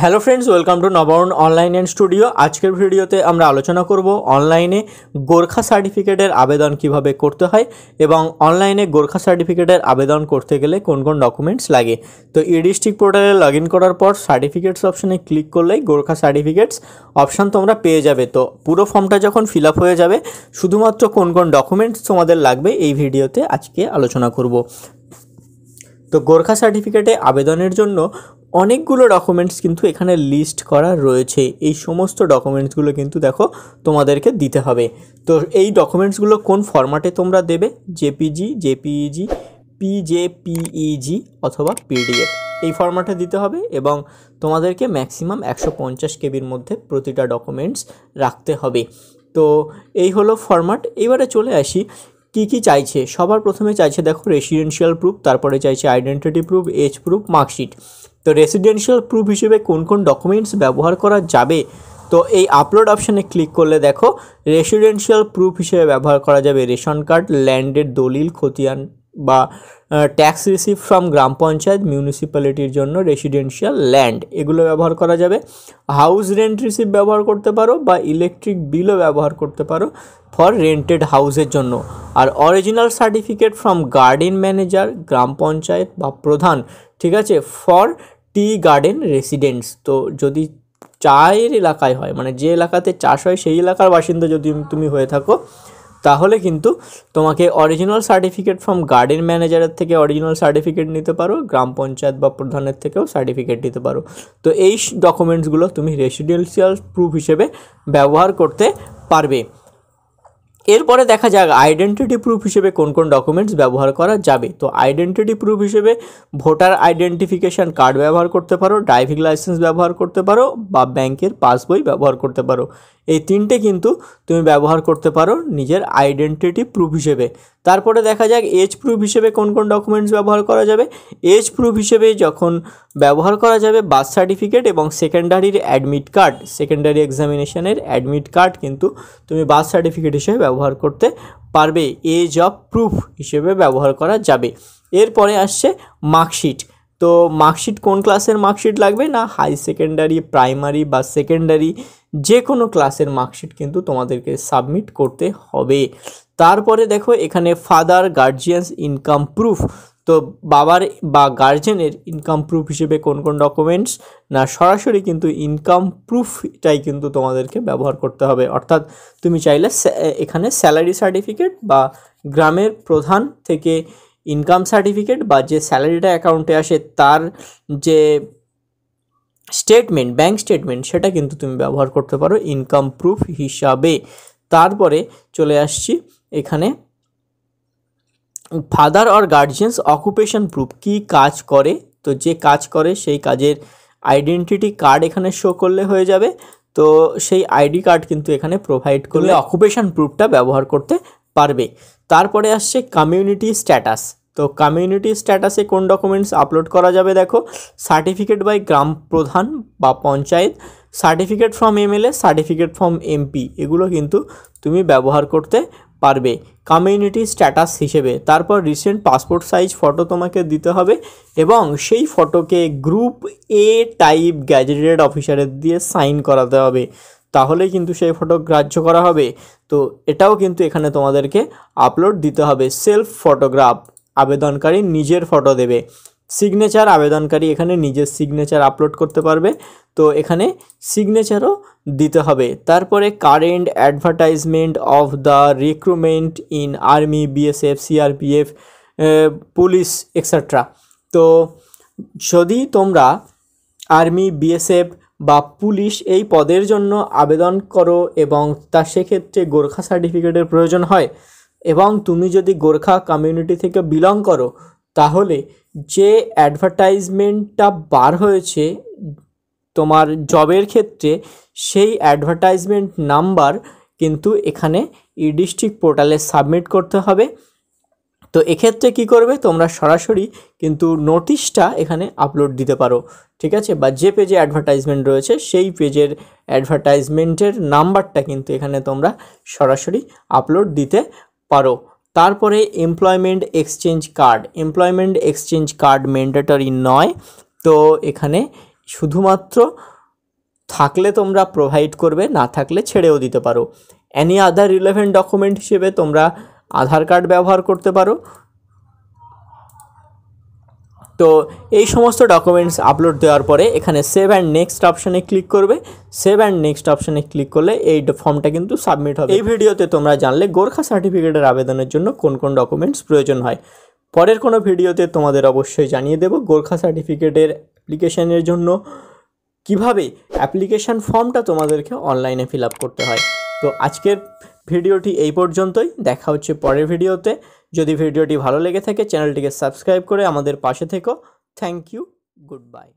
Hello friends, welcome to নবায়ন online and studio. আজকের ভিডিওতে আমরা আলোচনা করব অনলাইনে গোর্খা সার্টিফিকেটের আবেদন কিভাবে করতে হয় এবং অনলাইনে গোর্খা সার্টিফিকেটের আবেদন করতে গেলে কোন কোন ডকুমেন্টস লাগে। তো ই-ডিস্ট্রিক্ট পোর্টালে লগ ইন করার পর সার্টিফিকেটস অপশানে ক্লিক করলেই গোর্খা সার্টিফিকেটস অপশান তোমরা পেয়ে যাবে। তো পুরো ফর্মটা যখন ফিল আপ হয়ে যাবে, শুধুমাত্র কোন কোন ডকুমেন্টস তোমাদের লাগবে এই ভিডিওতে আজকে আলোচনা করব। তো গোর্খা সার্টিফিকেটে আবেদনের জন্য অনেকগুলো ডকুমেন্টস কিন্তু এখানে লিস্ট করা রয়েছে। এই সমস্ত ডকুমেন্টসগুলো কিন্তু দেখো তোমাদেরকে দিতে হবে। তো এই ডকুমেন্টসগুলো কোন ফরম্যাটে তোমরা দেবে, জেপিজি, জেপিইজি, পিজেপিইজি অথবা পিডিএফ, এই ফরম্যাটে দিতে হবে এবং তোমাদেরকে ম্যাক্সিমাম 150 কেবির মধ্যে প্রতিটা ডকুমেন্টস রাখতে হবে। তো এই হলো ফরম্যাট। এবারে চলে আসি কি কি চাইছে। সবার প্রথমে চাইছে দেখো রেসিডেন্সিয়াল প্রুফ, তারপরে চাইছে identity proof, age proof, marksheet. তো রেসিডেন্সিয়াল প্রুফ হিসেবে কোন কোন ডকুমেন্টস ব্যবহার করা যাবে, তো এই আপলোড অপশানে ক্লিক করলে দেখো রেসিডেন্সিয়াল প্রুফ হিসেবে ব্যবহার করা যাবে রেশন কার্ড, ল্যান্ডের দলিল, খতিয়ান বা ট্যাক্স রিসিভ ফ্রম গ্রাম পঞ্চায়েত, মিউনিসিপ্যালিটির জন্য রেসিডেন্সিয়াল ল্যান্ড, এগুলো ব্যবহার করা যাবে। হাউস রেন্ট রিসিভ ব্যবহার করতে পারো বা ইলেকট্রিক বিলও ব্যবহার করতে পারো ফর রেন্টেড হাউসের জন্য। আর original certificate from garden manager, গ্রাম পঞ্চায়েত বা প্রধান, ঠিক আছে, ফর টি গার্ডেন রেসিডেন্টস। তো যদি চায়ের এলাকায় হয়, মানে যে এলাকাতে চাষ হয় সেই এলাকার বাসিন্দা যদি তুমি হয়ে থাকো, তাহলে কিন্তু তোমাকে অরিজিনাল সার্টিফিকেট ফ্রম গার্ডেন ম্যানেজারের থেকে অরিজিনাল সার্টিফিকেট নিতে পারো, গ্রাম পঞ্চায়েত বা প্রধানের থেকেও সার্টিফিকেট নিতে পারো। তো এই ডকুমেন্টসগুলো তুমি রেসিডেন্সিয়াল প্রুফ হিসেবে ব্যবহার করতে পারবে। এরপরে দেখা যাক আইডেন্টিটি প্রুফ হিসেবে কোন কোন ডকুমেন্টস ব্যবহার করা যাবে। তো আইডেন্টিটি প্রুফ হিসেবে ভোটার আইডেন্টিফিকেশান কার্ড ব্যবহার করতে পারো, ড্রাইভিং লাইসেন্স ব্যবহার করতে পারো বা ব্যাংকের পাসবই ব্যবহার করতে পারো। এই তিনটে কিন্তু তুমি ব্যবহার করতে পারো নিজের আইডেন্টিটি প্রুফ হিসেবে। তারপরে দেখা যাক এজ প্রুফ হিসেবে কোন কোন ডকুমেন্টস ব্যবহার করা যাবে। এজ প্রুফ হিসেবে যখন ব্যবহার করা যাবে বার্থ সার্টিফিকেট এবং সেকেন্ডারির অ্যাডমিট কার্ড, সেকেন্ডারি এক্সামিনেশনের অ্যাডমিট কার্ড কিন্তু তুমি বার্থ সার্টিফিকেট হিসেবে ব্যবহার করতে পারবে, এজ অফ প্রুফ হিসেবে ব্যবহার করা যাবে। এরপরে আসছে মার্কশিট। তো মার্কশিট কোন ক্লাসের মার্কশিট লাগবে না, হাই সেকেন্ডারি, প্রাইমারি বা সেকেন্ডারি যে কোনো ক্লাসের মার্কশিট কিন্তু তোমাদেরকে সাবমিট করতে হবে। তারপরে দেখো এখানে ফাদার গার্জিয়ানস ইনকাম প্রুফ। তো বাবার বা গার্জেনের ইনকাম প্রুফ হিসেবে কোন কোন ডকুমেন্টস না, সরাসরি কিন্তু ইনকাম প্রুফটাই কিন্তু তোমাদেরকে ব্যবহার করতে হবে। অর্থাৎ তুমি চাইলে এখানে স্যালারি সার্টিফিকেট বা গ্রামের প্রধান থেকে ইনকাম সার্টিফিকেট বা যে স্যালারিটা অ্যাকাউন্টে আসে তার যে স্টেটমেন্ট, ব্যাঙ্ক স্টেটমেন্ট, সেটা কিন্তু তুমি ব্যবহার করতে পারো ইনকাম প্রুফ হিসাবে। তারপরে চলে আসছি এখানে father or guardians occupation proof, কী কাজ করে, তো যে কাজ করে সেই কাজের আইডেন্টিটি কার্ড এখানে শো করলে হয়ে যাবে। তো সেই আইডি কার্ড কিন্তু এখানে প্রোভাইড করলে অকুপেশন প্রুফটা ব্যবহার করতে পারবে। তারপরে আসছে কমিউনিটি স্ট্যাটাস। তো কমিউনিটি স্ট্যাটাসে কোন ডকুমেন্টস আপলোড করা যাবে, দেখো সার্টিফিকেট বাই গ্রাম প্রধান বা panchayat, certificate from MLA, certificate from MP, এগুলো কিন্তু তুমি ব্যবহার করতে পারবে কমিউনিটি স্ট্যাটাস হিসেবে। তারপর রিসেন্ট পাসপোর্ট সাইজ ফটো তোমাকে দিতে হবে এবং সেই ফটোকে গ্রুপ এ টাইপ গ্যাজেটেড অফিসারের দিয়ে সাইন করাতে হবে, তাহলেই কিন্তু সেই ফটো গ্রাহ্য করা হবে। তো এটাও কিন্তু এখানে তোমাদেরকে আপলোড দিতে হবে। সেলফ ফটোগ্রাফ, আবেদনকারী নিজের ফটো দেবে। সিগনেচার, আবেদনকারী এখানে নিজের সিগনেচার আপলোড করতে পারবে, তো এখানে সিগনেচারও দিতে হবে। তারপরে current advertisement of the recruitment in army, BSF, CRPF, police etcetera. তো যদি তোমরা আর্মি, বিএসএফ বা পুলিশ এই পদের জন্য আবেদন করো এবং সেক্ষেত্রে গোর্খা সার্টিফিকেটের প্রয়োজন হয় এবং তুমি যদি গোর্খা কমিউনিটি থেকে বিলং করো, তাহলে যে অ্যাডভার্টাইজমেন্টটা বার হয়েছে তোমার জবের ক্ষেত্রে, সেই অ্যাডভার্টাইজমেন্ট নাম্বার কিন্তু এখানে ই-ডিস্ট্রিক্ট পোর্টালে সাবমিট করতে হবে। তো এক্ষেত্রে কি করবে, তোমরা সরাসরি কিন্তু নোটিশটা এখানে আপলোড দিতে পারো, ঠিক আছে, বা যে পেজে অ্যাডভার্টাইজমেন্ট রয়েছে সেই পেজের অ্যাডভার্টাইজমেন্টের নাম্বারটা কিন্তু এখানে তোমরা সরাসরি আপলোড দিতে পারো। তারপরে employment exchange card, employment exchange card mandatory নয়, তো এখানে শুধুমাত্র থাকলে তোমরা প্রোভাইড করবে, না থাকলে ছেড়েও দিতে পারো। এনি আদার রিলেভেন্ট ডকুমেন্ট হিসেবে তোমরা আধার কার্ড ব্যবহার করতে পারো। তো এই সমস্ত ডকুমেন্টস আপলোড দেওয়ার পরে এখানে সেভ অ্যান্ড নেক্সট অপশানে ক্লিক করবে। সেভ অ্যান্ড নেক্সট অপশানে ক্লিক করলে এই ফর্মটা কিন্তু সাবমিট হবে। এই ভিডিওতে তোমরা জানলে গোর্খা সার্টিফিকেটের আবেদনের জন্য কোন কোন ডকুমেন্টস প্রয়োজন হয়। পরের কোনো ভিডিওতে তোমাদের অবশ্যই জানিয়ে দেব গোর্খা সার্টিফিকেটের অ্যাপ্লিকেশনের জন্য কিভাবে অ্যাপ্লিকেশন ফর্মটা তোমাদেরকে অনলাইনে ফিল আপ করতে হয়। তো আজকের ভিডিওটি এই পর্যন্তই, দেখা হচ্ছে পরের ভিডিওতে। যদি ভিডিওটি ভালো লেগে থাকে চ্যানেলটিকে সাবস্ক্রাইব করে আমাদের পাশে থেকো। Thank you, good bye.